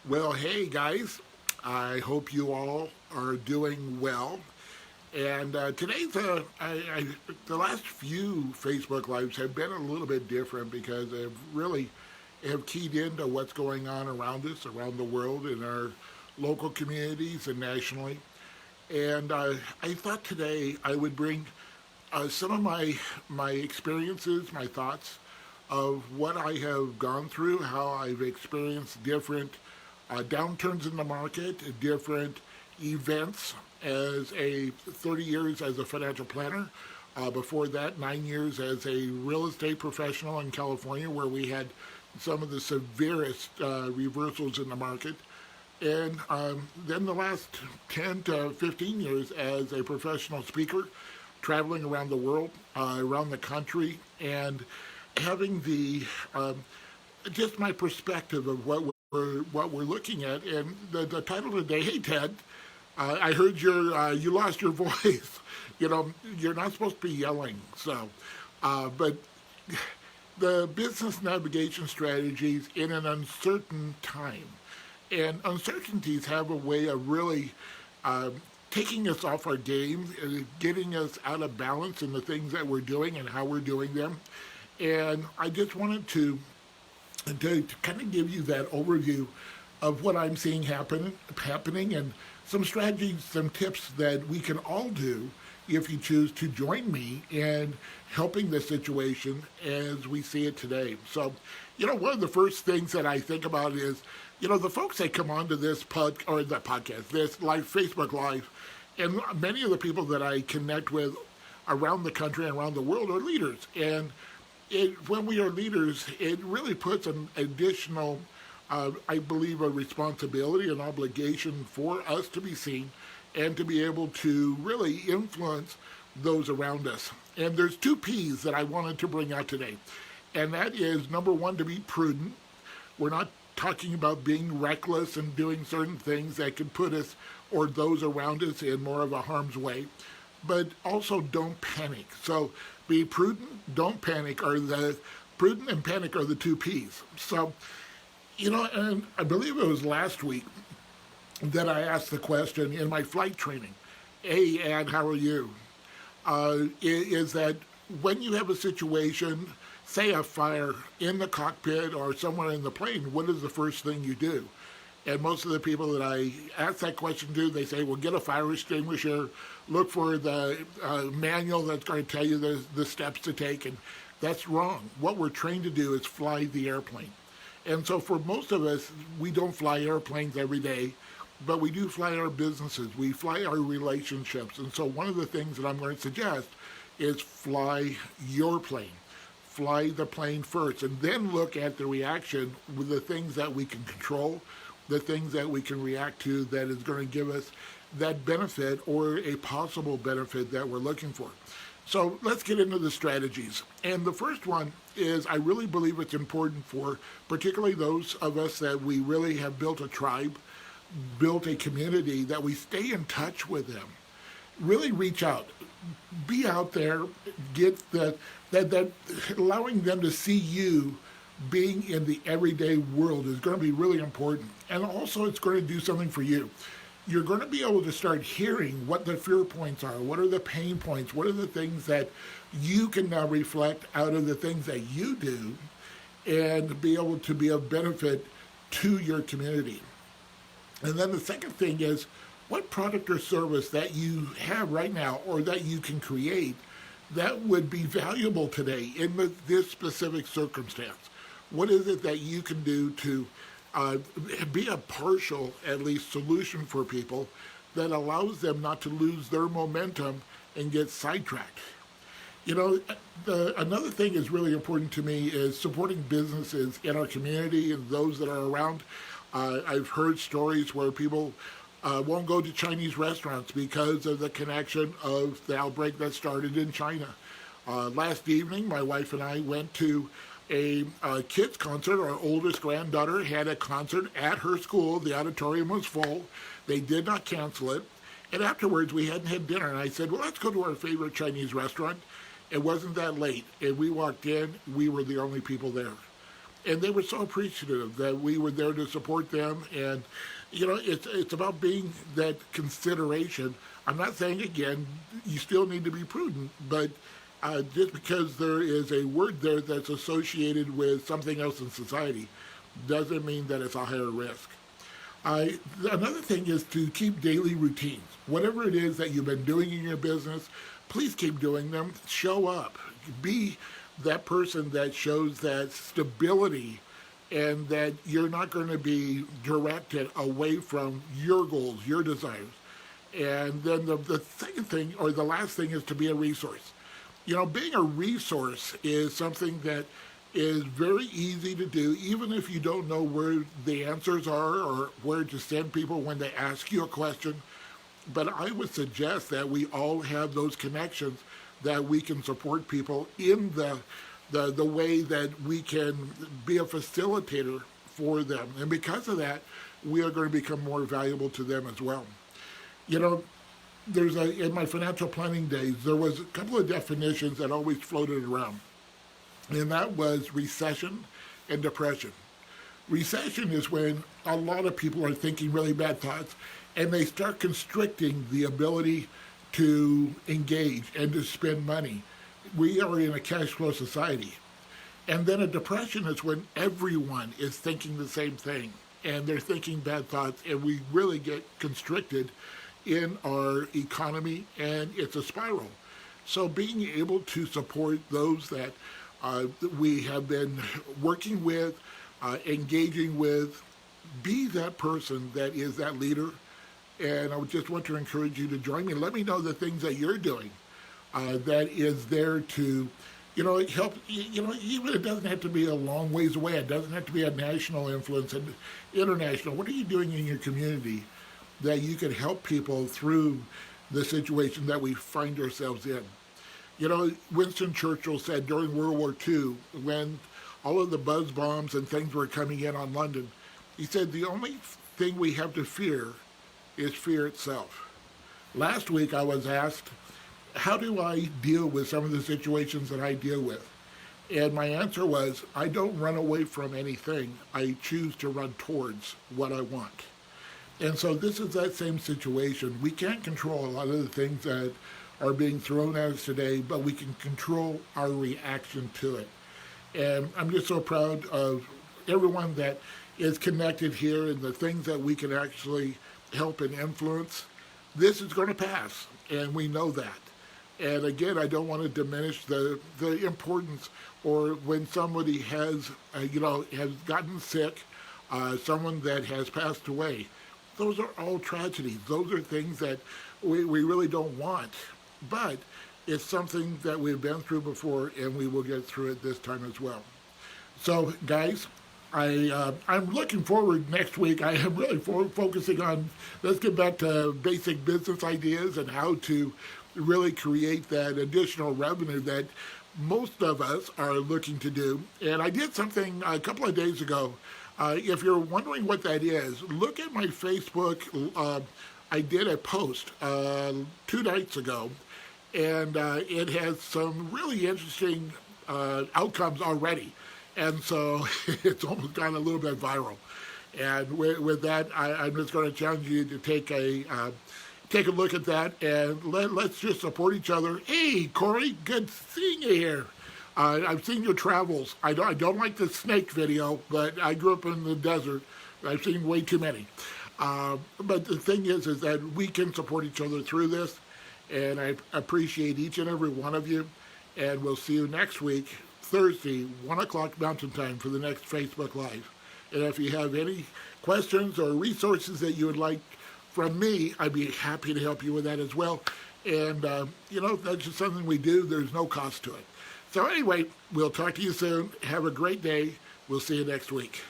Well, hey guys, I hope you all are doing well. And the last few Facebook Lives have been a little bit different because they've really have keyed into what's going on around us, around the world, in our local communities and nationally. And I thought today I would bring some of my experiences, my thoughts of what I have gone through, how I've experienced different downturns in the market, different events as a 30 years as a financial planner. Before that, 9 years as a real estate professional in California, where we had some of the severest reversals in the market. And then the last 10 to 15 years as a professional speaker, traveling around the world, around the country, and having the just my perspective of what we're looking at. And the title today, hey Ted, I heard you lost your voice. You're not supposed to be yelling. But the business navigation strategies in an uncertain time, and uncertainties have a way of really taking us off our game, getting us out of balance in the things that we're doing and how we're doing them. And I just wanted to kind of give you that overview of what I'm seeing happening, and some strategies, some tips that we can all do if you choose to join me in helping the situation as we see it today. So, one of the first things that I think about is, the folks that come onto this the podcast, this live Facebook Live, and many of the people that I connect with around the country and around the world are leaders. And when we are leaders, it really puts an additional, I believe, a responsibility, an obligation for us to be seen and to be able to really influence those around us. And there's two P's that I wanted to bring out today. And that is, number one, to be prudent. We're not talking about being reckless and doing certain things that could put us or those around us in more of a harm's way. But also don't panic. So be prudent, don't panic, prudent and panic are the two P's. So, and I believe it was last week that I asked the question in my flight training, hey, Ed, how are you? Is that when you have a situation, say a fire in the cockpit or somewhere in the plane, what is the first thing you do? And most of the people that I ask that question to, they say, well, get a fire extinguisher, look for the manual that's going to tell you the steps to take. And that's wrong. What we're trained to do is fly the airplane. And so for most of us, we don't fly airplanes every day, but we do fly our businesses. We fly our relationships. And so one of the things that I'm going to suggest is fly your plane. Fly the plane first, and then look at the reaction with the things that we can control, the things that we can react to that is going to give us that benefit or a possible benefit that we're looking for. So let's get into the strategies. And the first one is, I really believe it's important for particularly those of us that we really have built a tribe, built a community, that we stay in touch with them. Really reach out, be out there, get that allowing them to see you being in the everyday world is going to be really important. And also it's going to do something for you. You're going to be able to start hearing what the fear points are, what are the pain points, what are the things that you can now reflect out of the things that you do, and be able to be of benefit to your community. And then the second thing is, what product or service that you have right now or that you can create that would be valuable today in this specific circumstance? What is it that you can do to be a partial, at least, solution for people that allows them not to lose their momentum and get sidetracked? Another thing is really important to me is supporting businesses in our community and those that are around. I've heard stories where people won't go to Chinese restaurants because of the connection of the outbreak that started in China. Last evening, my wife and I went to a kids concert. Our oldest granddaughter had a concert at her school. The auditorium was full. They did not cancel it. And afterwards, we hadn't had dinner. And I said, well, let's go to our favorite Chinese restaurant. It wasn't that late. And we walked in. We were the only people there. And they were so appreciative that we were there to support them. And, it's about being that consideration. I'm not saying, again, you still need to be prudent, but just because there is a word there that's associated with something else in society doesn't mean that it's a higher risk. Another thing is to keep daily routines. Whatever it is that you've been doing in your business, please keep doing them. Show up. Be that person that shows that stability and that you're not going to be directed away from your goals, your desires. And then the second thing, or the last thing, is to be a resource. Being a resource is something that is very easy to do, even if you don't know where the answers are or where to send people when they ask you a question. But I would suggest that we all have those connections that we can support people in the way that we can be a facilitator for them. And because of that, we are going to become more valuable to them as well. In my financial planning days, there was a couple of definitions that always floated around. And that was recession and depression. Recession is when a lot of people are thinking really bad thoughts and they start constricting the ability to engage and to spend money. We are in a cash flow society. And then a depression is when everyone is thinking the same thing and they're thinking bad thoughts, and we really get constricted in our economy, and it's a spiral. So being able to support those that we have been working with, engaging with, be that person that is that leader. And I would just want to encourage you to join me. Let me know the things that you're doing that is there to, help. Even it doesn't have to be a long ways away. It doesn't have to be a national influence and international. What are you doing in your community that you can help people through the situation that we find ourselves in? Winston Churchill said during World War II, when all of the buzz bombs and things were coming in on London, he said, the only thing we have to fear is fear itself. Last week I was asked, how do I deal with some of the situations that I deal with? And my answer was, I don't run away from anything. I choose to run towards what I want. And so this is that same situation. We can't control a lot of the things that are being thrown at us today, but we can control our reaction to it. And I'm just so proud of everyone that is connected here and the things that we can actually help and influence. This is going to pass, and we know that. And again, I don't want to diminish the importance, or when somebody has gotten sick, someone that has passed away. Those are all tragedies. Those are things that we really don't want. But it's something that we've been through before, and we will get through it this time as well. So, guys, I'm looking forward next week. I am really focusing on, let's get back to basic business ideas and how to really create that additional revenue that most of us are looking to do. And I did something a couple of days ago. If you're wondering what that is, look at my Facebook. I did a post 2 nights ago, and it has some really interesting outcomes already. And so it's almost gone a little bit viral. And with that, I'm just going to challenge you to take a look at that, and let's just support each other. Hey, Corey, good seeing you here. I've seen your travels. I don't like the snake video, but I grew up in the desert. I've seen way too many. But the thing is that we can support each other through this, and I appreciate each and every one of you. And we'll see you next week, Thursday, 1 o'clock Mountain Time, for the next Facebook Live. And if you have any questions or resources that you would like from me, I'd be happy to help you with that as well. And, that's just something we do. There's no cost to it. So anyway, we'll talk to you soon. Have a great day. We'll see you next week.